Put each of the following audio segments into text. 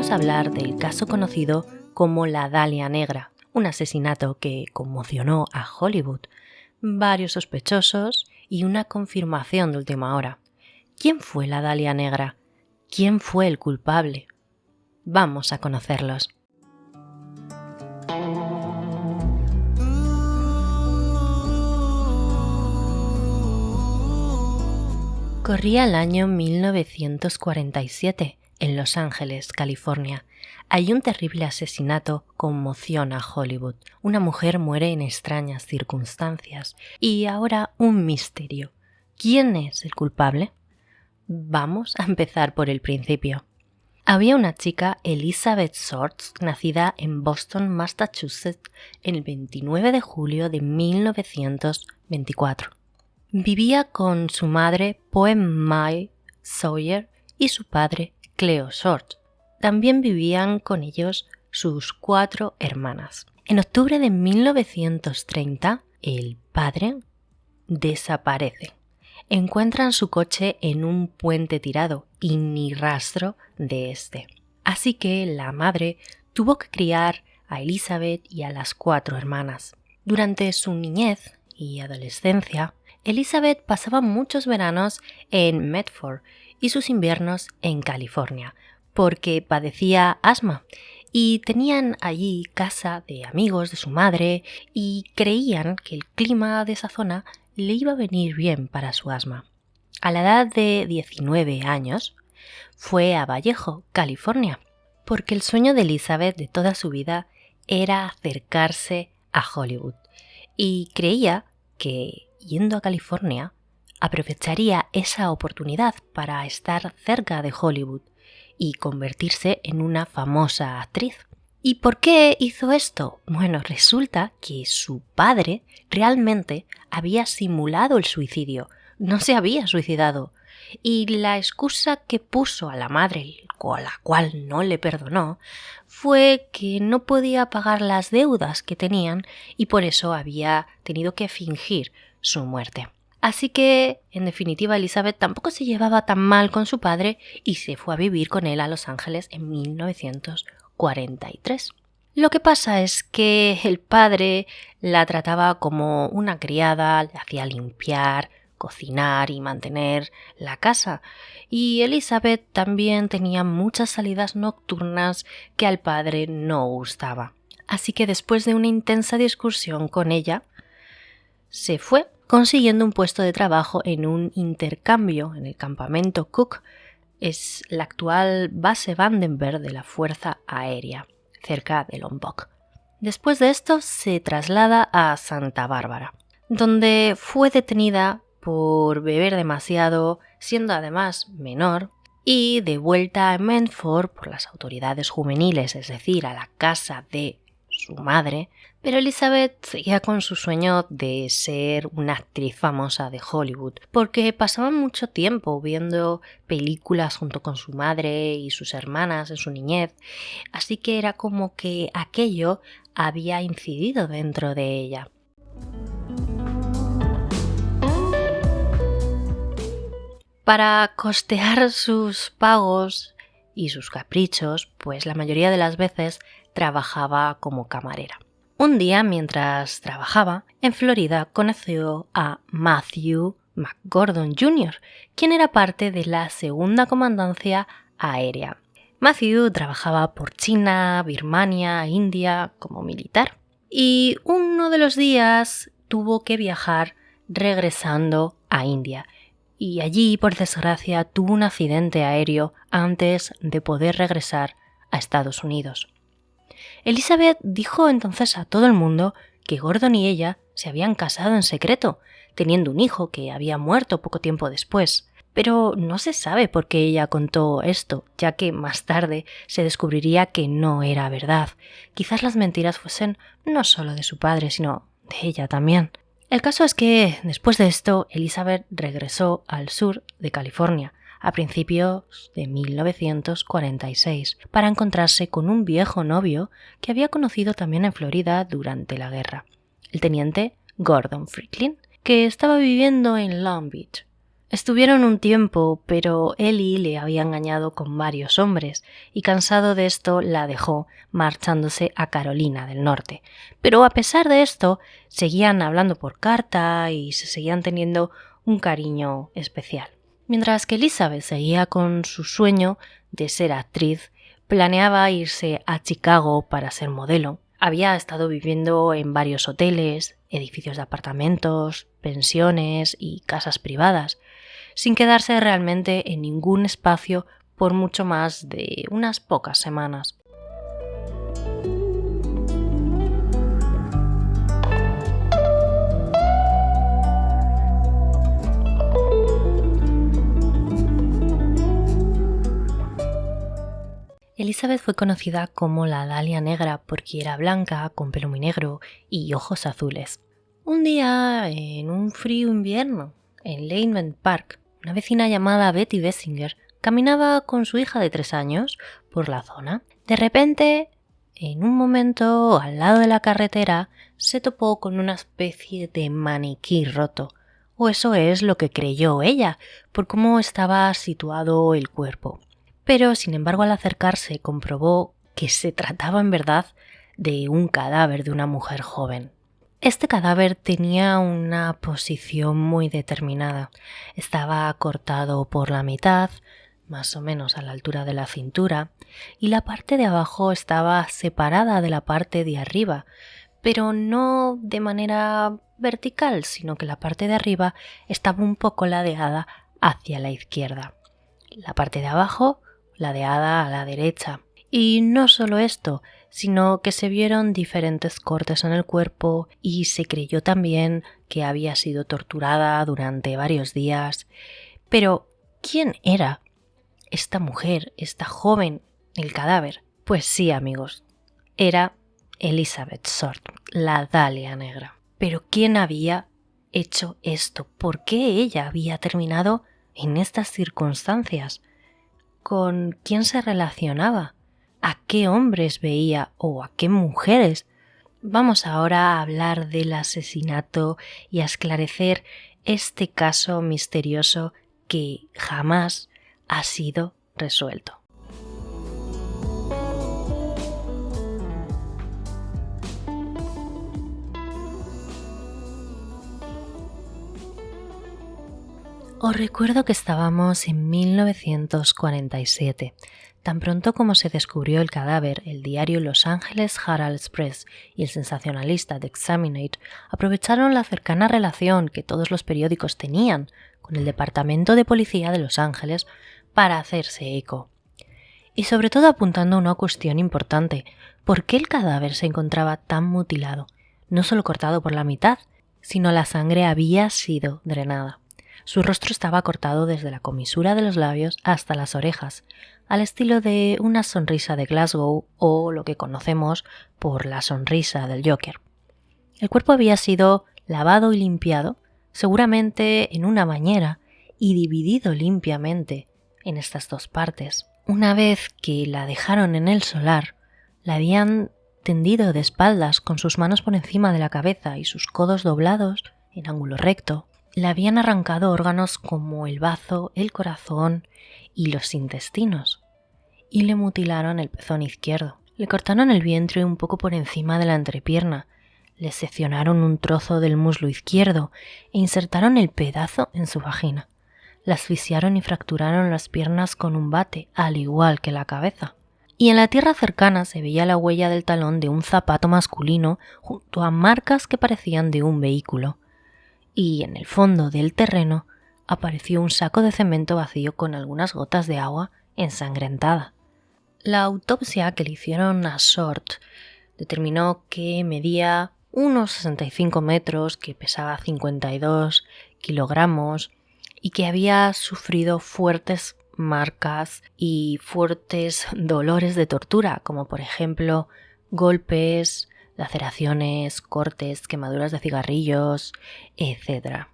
vamos a hablar del caso conocido como la Dalia Negra, un asesinato que conmocionó a Hollywood, varios sospechosos y una confirmación de última hora. ¿Quién fue la Dalia Negra? ¿Quién fue el culpable? Vamos a conocerlos. Corría el año 1947 en Los Ángeles, California. Hay un terrible asesinato conmociona a Hollywood. Una mujer muere en extrañas circunstancias. Y ahora un misterio. ¿Quién es el culpable? Vamos a empezar por el principio. Había una chica, Elizabeth Shorts, nacida en Boston, Massachusetts, el 29 de julio de 1924. Vivía con su madre, Poem May Sawyer, y su padre, Cleo Shorts. También vivían con ellos sus 4 hermanas. En octubre de 1930, el padre desaparece. Encuentran su coche en un puente tirado y ni rastro de este. Así que la madre tuvo que criar a Elizabeth y a las 4 hermanas. Durante su niñez y adolescencia, Elizabeth pasaba muchos veranos en Medford y sus inviernos en California, porque padecía asma y tenían allí casa de amigos de su madre y creían que el clima de esa zona le iba a venir bien para su asma. A la edad de 19 años fue a Vallejo, California, porque el sueño de Elizabeth de toda su vida era acercarse a Hollywood y creía que yendo a California aprovecharía esa oportunidad para estar cerca de Hollywood y convertirse en una famosa actriz. ¿Y por qué hizo esto? Bueno, resulta que su padre realmente había simulado el suicidio, no se había suicidado, y la excusa que puso a la madre, a la cual no le perdonó, fue que no podía pagar las deudas que tenían y por eso había tenido que fingir su muerte. Así que, en definitiva, Elizabeth tampoco se llevaba tan mal con su padre y se fue a vivir con él a Los Ángeles en 1943. Lo que pasa es que el padre la trataba como una criada, le hacía limpiar, cocinar y mantener la casa. Y Elizabeth también tenía muchas salidas nocturnas que al padre no gustaba. Así que después de una intensa discusión con ella, se fue, consiguiendo un puesto de trabajo en un intercambio en el campamento Cook. Es la actual base Vandenberg de la Fuerza Aérea, cerca de Lombok. Después de esto se traslada a Santa Bárbara, donde fue detenida por beber demasiado, siendo además menor, y de vuelta a Medford por las autoridades juveniles, es decir, a la casa de su madre, pero Elizabeth seguía con su sueño de ser una actriz famosa de Hollywood, porque pasaba mucho tiempo viendo películas junto con su madre y sus hermanas en su niñez, así que era como que aquello había incidido dentro de ella. Para costear sus pagos y sus caprichos, pues la mayoría de las veces trabajaba como camarera. Un día, mientras trabajaba, en Florida conoció a Matthew McGordon Jr., quien era parte de la Segunda Comandancia Aérea. Matthew trabajaba por China, Birmania, India como militar, y uno de los días tuvo que viajar regresando a India. Y allí, por desgracia, tuvo un accidente aéreo antes de poder regresar a Estados Unidos. Elizabeth dijo entonces a todo el mundo que Gordon y ella se habían casado en secreto, teniendo un hijo que había muerto poco tiempo después. Pero no se sabe por qué ella contó esto, ya que más tarde se descubriría que no era verdad. Quizás las mentiras fuesen no solo de su padre, sino de ella también. El caso es que, después de esto, Elizabeth regresó al sur de California a principios de 1946 para encontrarse con un viejo novio que había conocido también en Florida durante la guerra, el teniente Gordon Franklin, que estaba viviendo en Long Beach. Estuvieron un tiempo, pero Ellie le había engañado con varios hombres y cansado de esto la dejó, marchándose a Carolina del Norte. Pero a pesar de esto, seguían hablando por carta y se seguían teniendo un cariño especial. Mientras que Elizabeth seguía con su sueño de ser actriz, planeaba irse a Chicago para ser modelo. Había estado viviendo en varios hoteles, edificios de apartamentos, pensiones y casas privadas, sin quedarse realmente en ningún espacio por mucho más de unas pocas semanas. Elizabeth fue conocida como la Dalia Negra porque era blanca, con pelo muy negro y ojos azules. Un día, en un frío invierno, en Lanevin Park, una vecina llamada Betty Bessinger caminaba con su hija de 3 años por la zona. De repente, en un momento, al lado de la carretera, se topó con una especie de maniquí roto, o eso es lo que creyó ella, por cómo estaba situado el cuerpo. Pero, sin embargo, al acercarse comprobó que se trataba en verdad de un cadáver de una mujer joven. Este cadáver tenía una posición muy determinada. Estaba cortado por la mitad, más o menos a la altura de la cintura, y la parte de abajo estaba separada de la parte de arriba, pero no de manera vertical, sino que la parte de arriba estaba un poco ladeada hacia la izquierda. La parte de abajo ladeada a la derecha. Y no solo esto, sino que se vieron diferentes cortes en el cuerpo y se creyó también que había sido torturada durante varios días. Pero, ¿quién era esta mujer, esta joven, el cadáver? Pues sí, amigos, era Elizabeth Short, la Dalia Negra. Pero ¿quién había hecho esto? ¿Por qué ella había terminado en estas circunstancias? ¿Con quién se relacionaba? ¿A qué hombres veía o a qué mujeres? Vamos ahora a hablar del asesinato y a esclarecer este caso misterioso que jamás ha sido resuelto. Os recuerdo que estábamos en 1947. Tan pronto como se descubrió el cadáver, el diario Los Angeles Herald-Express y el sensacionalista The Examiner aprovecharon la cercana relación que todos los periódicos tenían con el Departamento de Policía de Los Ángeles para hacerse eco. Y sobre todo apuntando a una cuestión importante: ¿por qué el cadáver se encontraba tan mutilado? No solo cortado por la mitad, sino la sangre había sido drenada. Su rostro estaba cortado desde la comisura de los labios hasta las orejas, al estilo de una sonrisa de Glasgow o lo que conocemos por la sonrisa del Joker. El cuerpo había sido lavado y limpiado, seguramente en una bañera, y dividido limpiamente en estas dos partes. Una vez que la dejaron en el solar, la habían tendido de espaldas con sus manos por encima de la cabeza y sus codos doblados en ángulo recto. Le habían arrancado órganos como el bazo, el corazón y los intestinos, y le mutilaron el pezón izquierdo. Le cortaron el vientre un poco por encima de la entrepierna, le seccionaron un trozo del muslo izquierdo e insertaron el pedazo en su vagina. La asfixiaron y fracturaron las piernas con un bate, al igual que la cabeza. Y en la tierra cercana se veía la huella del talón de un zapato masculino junto a marcas que parecían de un vehículo. Y en el fondo del terreno apareció un saco de cemento vacío con algunas gotas de agua ensangrentada. La autopsia que le hicieron a Short determinó que medía unos 65 metros, que pesaba 52 kilogramos y que había sufrido fuertes marcas y fuertes dolores de tortura, como por ejemplo golpes, laceraciones, cortes, quemaduras de cigarrillos, etc.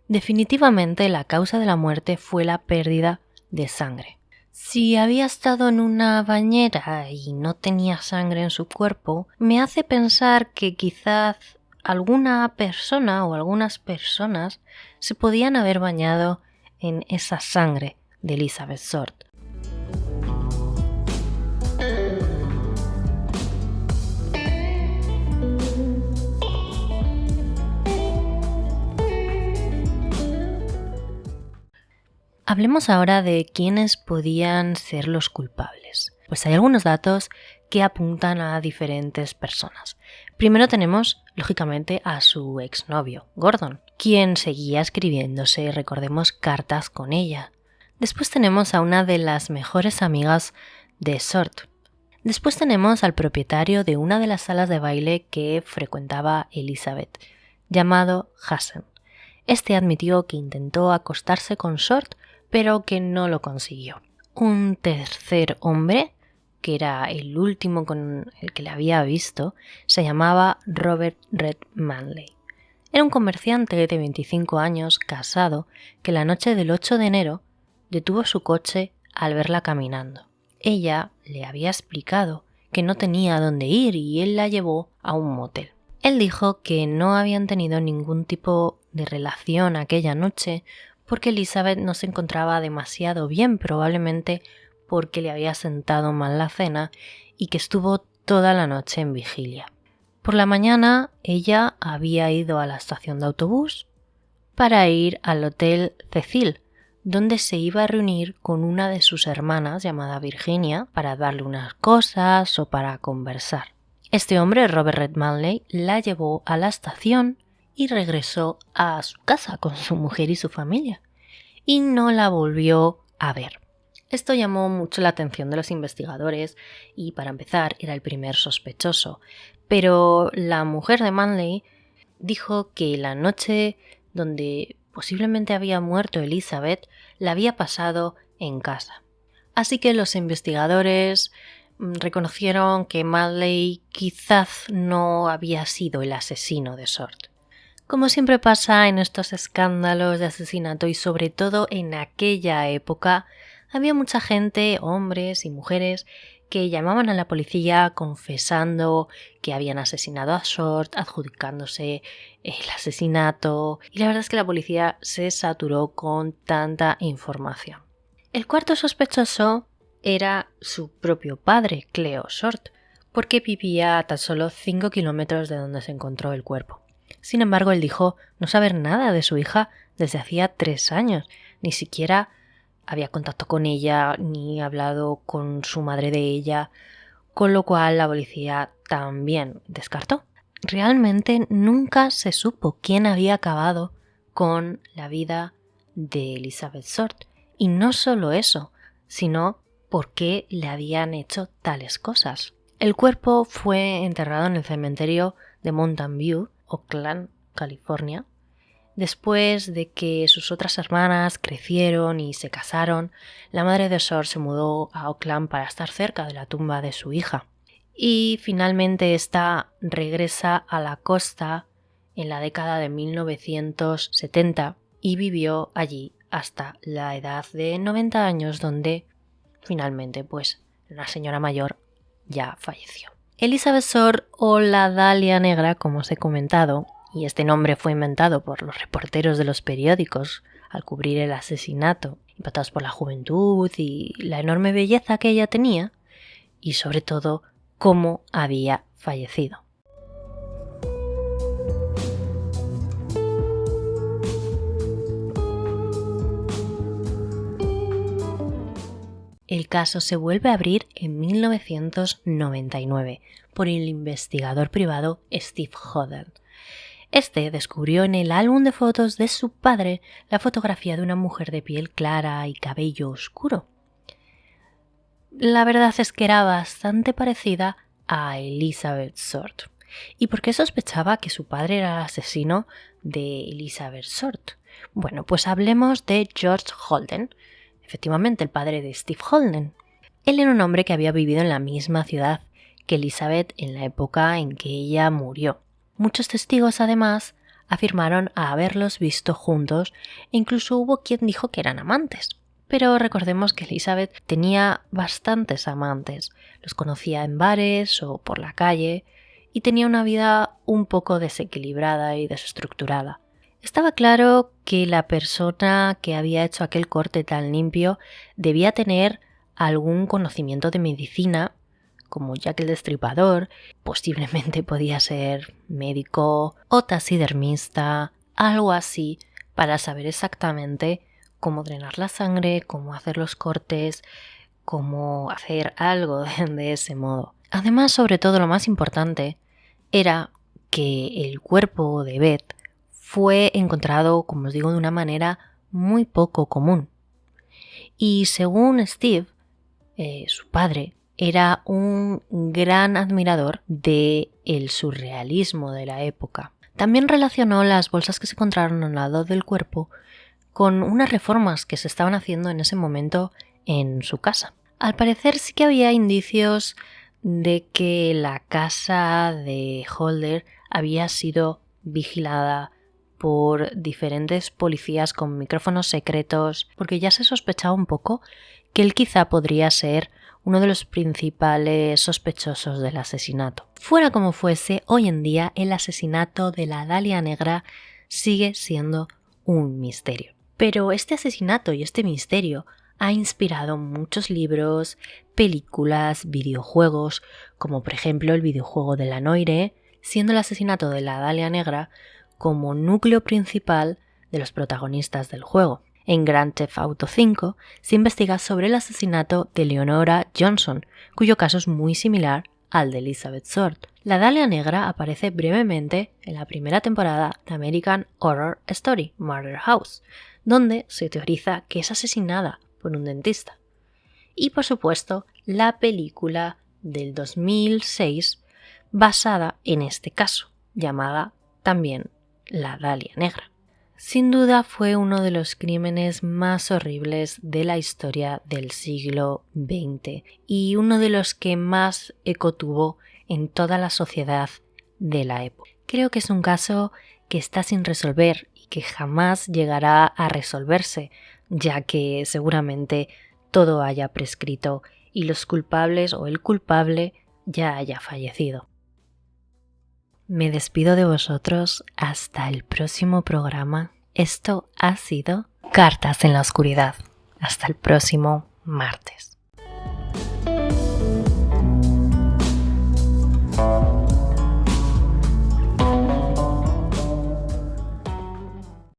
Definitivamente la causa de la muerte fue la pérdida de sangre. Si había estado en una bañera y no tenía sangre en su cuerpo, me hace pensar que quizás alguna persona o algunas personas se podían haber bañado en esa sangre de Elizabeth Short. Hablemos ahora de quiénes podían ser los culpables. Pues hay algunos datos que apuntan a diferentes personas. Primero tenemos, lógicamente, a su exnovio, Gordon, quien seguía escribiéndose, recordemos, cartas con ella. Después tenemos a una de las mejores amigas de Short. Después tenemos al propietario de una de las salas de baile que frecuentaba Elizabeth, llamado Hassen. Este admitió que intentó acostarse con Short, pero que no lo consiguió. Un tercer hombre, que era el último con el que le había visto, se llamaba Robert Red Manley. Era un comerciante de 25 años, casado, que la noche del 8 de enero detuvo su coche al verla caminando. Ella le había explicado que no tenía dónde ir y él la llevó a un motel. Él dijo que no habían tenido ningún tipo de relación aquella noche porque Elizabeth no se encontraba demasiado bien, probablemente porque le había sentado mal la cena y que estuvo toda la noche en vigilia. Por la mañana ella había ido a la estación de autobús para ir al Hotel Cecil, donde se iba a reunir con una de sus hermanas llamada Virginia para darle unas cosas o para conversar. Este hombre, Robert Red Manley, la llevó a la estación y regresó a su casa con su mujer y su familia, y no la volvió a ver. Esto llamó mucho la atención de los investigadores y, para empezar, era el primer sospechoso, pero la mujer de Manley dijo que la noche donde posiblemente había muerto Elizabeth la había pasado en casa. Así que los investigadores reconocieron que Manley quizás no había sido el asesino de Short. Como siempre pasa en estos escándalos de asesinato y sobre todo en aquella época, había mucha gente, hombres y mujeres, que llamaban a la policía confesando que habían asesinado a Short, adjudicándose el asesinato, y la verdad es que la policía se saturó con tanta información. El cuarto sospechoso era su propio padre, Cleo Short, porque vivía a tan solo 5 kilómetros de donde se encontró el cuerpo. Sin embargo, él dijo no saber nada de su hija desde hacía 3 años, ni siquiera había contacto con ella, ni hablado con su madre de ella, con lo cual la policía también descartó. Realmente nunca se supo quién había acabado con la vida de Elizabeth Short. Y no solo eso, sino por qué le habían hecho tales cosas. El cuerpo fue enterrado en el cementerio de Mountain View, Oakland, California. Después de que sus otras hermanas crecieron y se casaron, la madre de Short se mudó a Oakland para estar cerca de la tumba de su hija. Y finalmente esta regresa a la costa en la década de 1970 y vivió allí hasta la edad de 90 años, donde finalmente pues la señora mayor ya falleció. Elizabeth Short, o la Dalia Negra, como os he comentado, y este nombre fue inventado por los reporteros de los periódicos al cubrir el asesinato, impactados por la juventud y la enorme belleza que ella tenía, y sobre todo cómo había fallecido. El caso se vuelve a abrir en 1999 por el investigador privado Steve Hodel. Este descubrió en el álbum de fotos de su padre la fotografía de una mujer de piel clara y cabello oscuro. La verdad es que era bastante parecida a Elizabeth Short. ¿Y por qué sospechaba que su padre era el asesino de Elizabeth Short? Bueno, pues hablemos de George Holden, efectivamente el padre de Steve Holden. Él era un hombre que había vivido en la misma ciudad que Elizabeth en la época en que ella murió. Muchos testigos, además, afirmaron haberlos visto juntos e incluso hubo quien dijo que eran amantes. Pero recordemos que Elizabeth tenía bastantes amantes. Los conocía en bares o por la calle y tenía una vida un poco desequilibrada y desestructurada. Estaba claro que la persona que había hecho aquel corte tan limpio debía tener algún conocimiento de medicina, como Jack el Destripador, posiblemente podía ser médico o taxidermista, algo así, para saber exactamente cómo drenar la sangre, cómo hacer los cortes, cómo hacer algo de ese modo. Además, sobre todo, lo más importante era que el cuerpo de Beth fue encontrado, como os digo, de una manera muy poco común. Y según Steve, su padre, era un gran admirador del surrealismo de la época. También relacionó las bolsas que se encontraron al lado del cuerpo con unas reformas que se estaban haciendo en ese momento en su casa. Al parecer sí que había indicios de que la casa de Holder había sido vigilada por diferentes policías con micrófonos secretos, porque ya se sospechaba un poco que él quizá podría ser uno de los principales sospechosos del asesinato. Fuera como fuese, hoy en día el asesinato de la Dalia Negra sigue siendo un misterio. Pero este asesinato y este misterio ha inspirado muchos libros, películas, videojuegos, como por ejemplo el videojuego de la Noire, siendo el asesinato de la Dalia Negra como núcleo principal de los protagonistas del juego. En Grand Theft Auto V se investiga sobre el asesinato de Leonora Johnson, cuyo caso es muy similar al de Elizabeth Short. La Dalia Negra aparece brevemente en la primera temporada de American Horror Story, Murder House, donde se teoriza que es asesinada por un dentista. Y por supuesto, la película del 2006 basada en este caso, llamada también La Dalia Negra. Sin duda fue uno de los crímenes más horribles de la historia del siglo XX y uno de los que más eco tuvo en toda la sociedad de la época. Creo que es un caso que está sin resolver y que jamás llegará a resolverse, ya que seguramente todo haya prescrito y los culpables o el culpable ya haya fallecido. Me despido de vosotros hasta el próximo programa. Esto ha sido Cartas en la Oscuridad. Hasta el próximo martes.